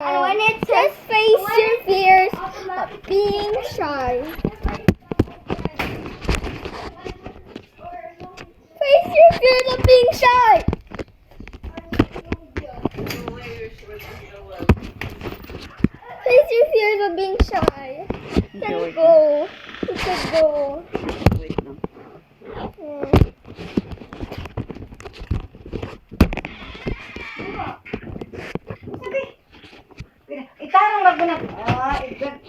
When it says face your fears of being shy. Face your fears of being shy. Face your fears of being shy. You can go. You can go. Wait lang. Itarong lang ko na. Ikat.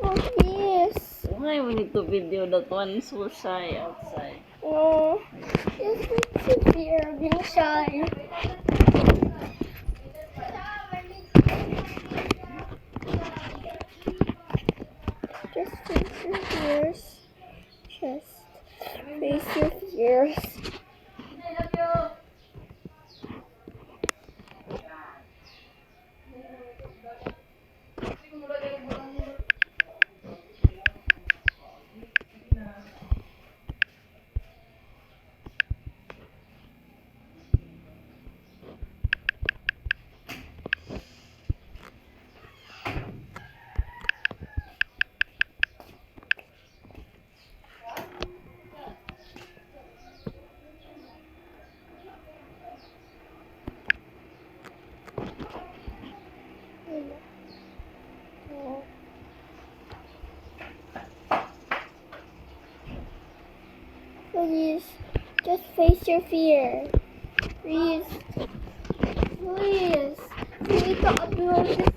Oh, yes. Why we need to video that one so shy outside? Oh, just face your fear of being shy. Just face your fears. Just face your fears. Please, just face your fear. Please. Please. We need to upload this